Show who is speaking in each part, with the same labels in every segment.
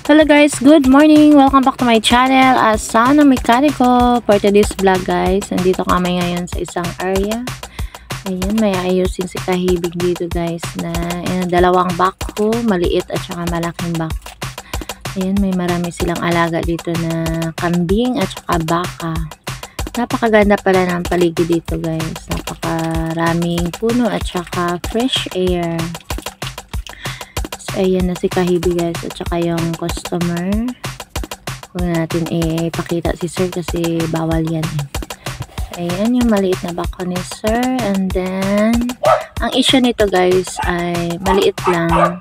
Speaker 1: Hello guys, good morning! Welcome back to my channel, Asana Mekaniko. For today's vlog guys, nandito kami ngayon sa isang area. Ayan, may ayusin si Kahibig dito guys na dalawang backhoe, maliit at saka malaking backhoe. Ayan, may marami silang alaga dito na kambing at saka baka. Napakaganda pala ng paligid dito guys. Napakaraming puno at saka fresh air. Ayan na si Kahibig guys at saka yung customer. Huwag natin ipakita si sir kasi bawal yan. Ayan yung maliit na bako ni sir. And then ang issue nito guys ay maliit lang,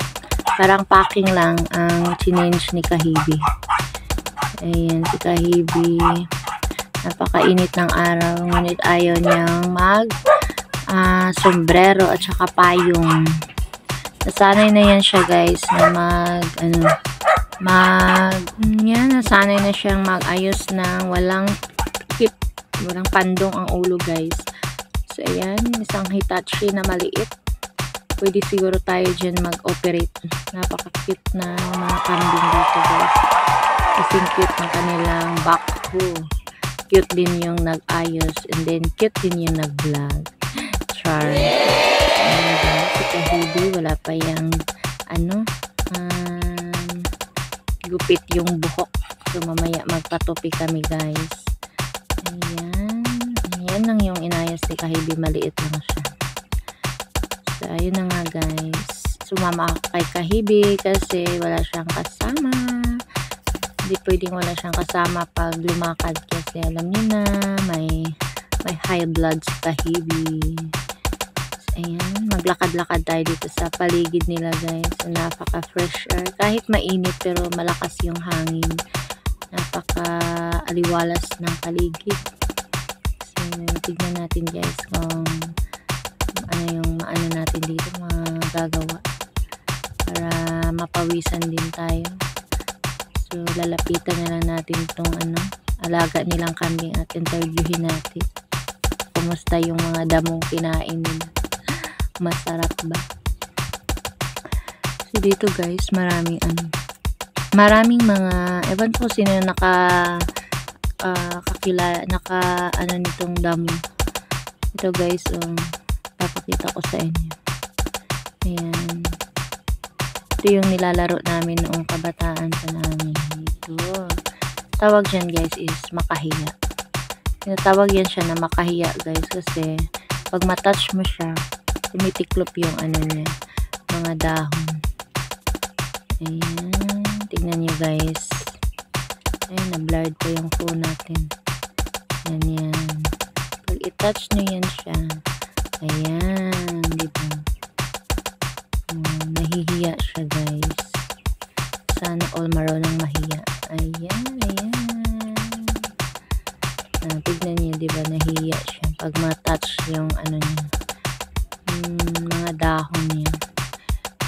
Speaker 1: parang packing lang ang chinange ni Kahibig. Ayan si Kahibig, napakainit ng araw ngunit ayaw niyang mag sombrero at saka payong. Nasanay na yan siya guys na nasanay na siyang mag-ayos ng walang tip, walang pandong ang ulo guys. So ayan, isang Hitachi na maliit. Pwede siguro tayo dyan mag-operate. Napaka-cute na mga kambing dito guys. Kasing cute ng kanilang backhoe. Cute din yung nag-ayos and then cute din yung nag-vlog. Char. Si Kahibig wala pa yung gupit yung buhok, so mamaya magpatupi kami guys. Ayan lang yung inayos ni Kahibig, maliit lang siya. So ayun na nga guys, sumama ako kay Kahibig kasi wala siyang kasama. Hindi pwedeng wala siyang kasama pag lumakad kasi alam niyo na may high blood si Kahibig. Ayan, maglakad-lakad tayo dito sa paligid nila guys. Napaka-fresh air. Kahit mainit pero malakas yung hangin. Napaka-aliwalas ng paligid. So, tignan natin guys kung ano natin dito magagawa para mapawisan din tayo. So, lalapitan na lang natin itong alaga nilang kambing at interviewin natin. Kumusta yung mga damong kinain nila. Masarap ba? So dito guys, maraming mga, ewan ko sino nitong damo. Ito guys, papakita ko sa inyo. Ayan. Ito yung nilalaro namin noong kabataan pa namin. Ito. Tawag dyan guys is makahiya. Tinatawag yan siya na makahiya guys kasi pag matouch mo siya, tumitiklop yung niya, mga dahon. Ayan, tingnan nyo guys. Ayan, na-blurred po yung phone natin. Yan. Pag i-touch nyo yan siya, ayan, diba? Nahihiya siya guys. Sana all marunong mahiya. Ayan. Tignan nyo, diba, nahihiya siya pag ma-touch yung niya, mga dahon niya.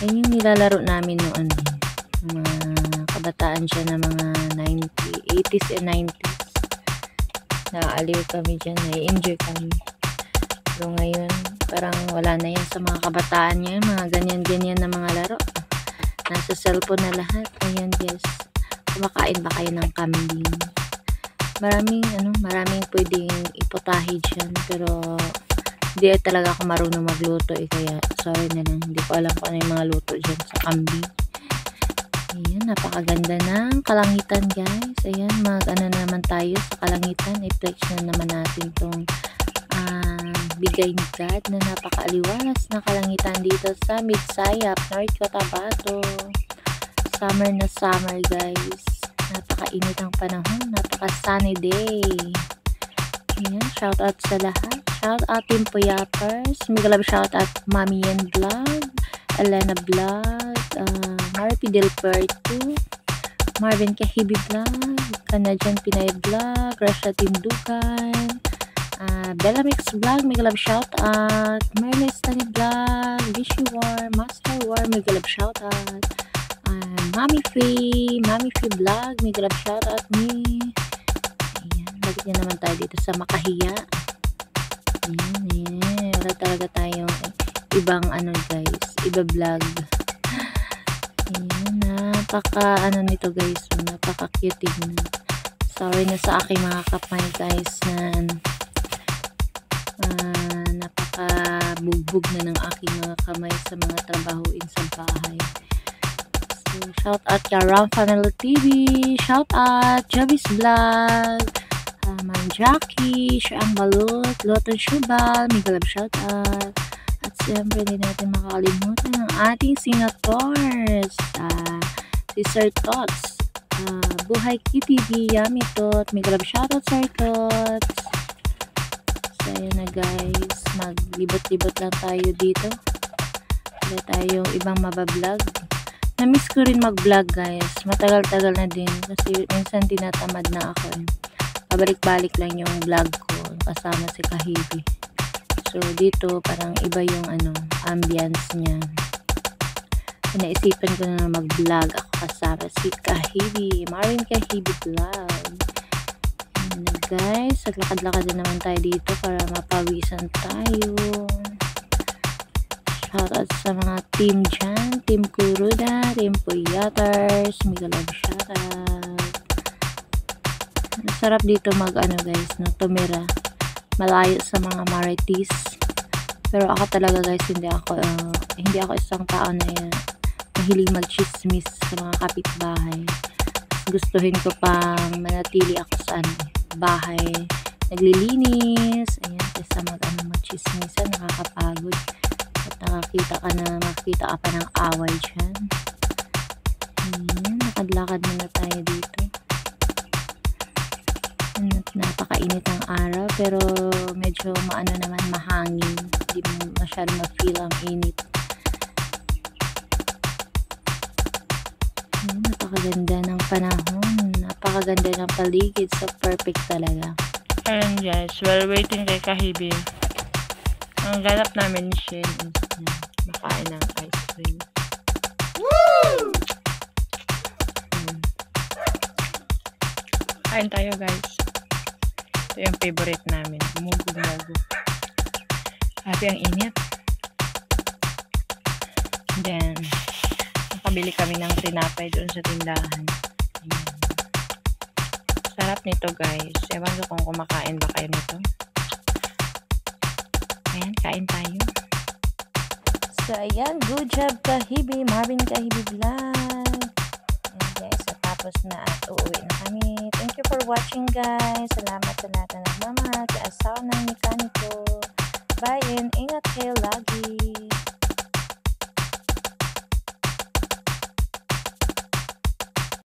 Speaker 1: Yan yung nilalaro namin noon. Mga kabataan siya na mga 80s and 90s. Naaliw kami dyan, na-enjoy kami. Pero ngayon, parang wala na yan sa mga kabataan niya. Mga ganyan-ganyan na mga laro. Nasa cellphone na lahat. Ayan guys. Kumakain ba kayo ng kambing? Maraming pwedeng iputahe dyan. Pero hindi talaga ako marunong magluto kaya sorry na lang, hindi ko alam kung ano yung mga luto dyan sa kambing. Ayan, napakaganda ng kalangitan guys. Ayan, naman tayo sa kalangitan. I-flex na naman natin itong bigay ni God na napakaaliwalas na kalangitan dito sa Midsayap, North Cotabato. Summer na summer guys. Napakainit ang panahon, napaka-sunny day. Ayan, shout out sa lahat. Shout out Team Puyapers. Migalab shout out Mami Yen Vlog, Elena Vlog, Marpy Del Puerto, Marvin Kahibig Vlog, Canadian Pinay Vlog, Rasha Team Dugan, Bella Mix Vlog, Migalab shout out Merlis Tani Vlog, Vishy War, Master War, Migalab shout out Mami Free Vlog, Migalab shout out me. Balik na naman tayo dito sa makahiya. Wala talaga tayong ibang guys, iba vlog. Ayan, ano nito guys, napaka-cute tignan. Sorry na sa aking mga kamay guys na napaka-bugbog na ng aking mga kamay sa mga trabahuin sa bahay. So, shout out kay Ram Fanalo TV, shout out Javis Vlog, Man Jackie, Siang Balut, Loton Shubal, Migalab shout out. At siyempre hindi natin makakalimutan ang ating senators, si Sir Tots, Buhay Kitty D, Yummy Tot, Migalab shout out Sir Tots. So ayan na guys, maglibot-libot lang tayo dito. Wala tayong ibang mabablog. Na-miss ko rin mag-vlog guys, matagal-tagal na din kasi minsan tinatamad na ako eh. Pabalik-balik lang yung vlog ko kasama si Kahibi. So dito parang iba yung ambience niya. Naisipan ko na mag-vlog ako kasama si Kahibi, Marin Kahibi Vlog. Ayan na guys, naglakad-lakad na naman tayo dito para mapawisan tayo. Shoutout sa mga team dyan, Team Kuruda, Team Puyaters, Migalab shoutout. Sarap dito guys, tumira malayo sa mga marites. Pero ako talaga guys, hindi ako isang tao na mahilig mag-chismis sa mga kapitbahay. Gustuhin ko pang manatili ako sa bahay, naglilinis, ayan, kaysa mag-chismisan, nakakapagod. At makikita ka pa ng away dyan. Ayan, lakad-lakad muna tayo dito. Napakainit ng araw pero medyo naman mahangin, hindi masyado ma-feel ang init. Napakaganda ng panahon, napakaganda ng paligid, so perfect talaga.
Speaker 2: Ayan guys, while waiting kay Kahibi, ang ganap namin ni Shen is makain ng ice cream. Woo! Kain tayo guys. Ito yung favorite namin, mugo-mugo. Happy ang init. Then nakabili kami ng tinapay doon sa tindahan. Ayan. Sarap nito guys, ewan ko kung kumakain ba kayo nito. Ayan, kain tayo.
Speaker 1: So ayan, good job Kahibi, Marvin Kahibi Vlog. Ayan guys, tapos na at uuwi na kami. Thank you for watching guys. Salamat sa lahat na nagmamahal, sa asawa ng mekaniko. Bye and ingat kayo lagi.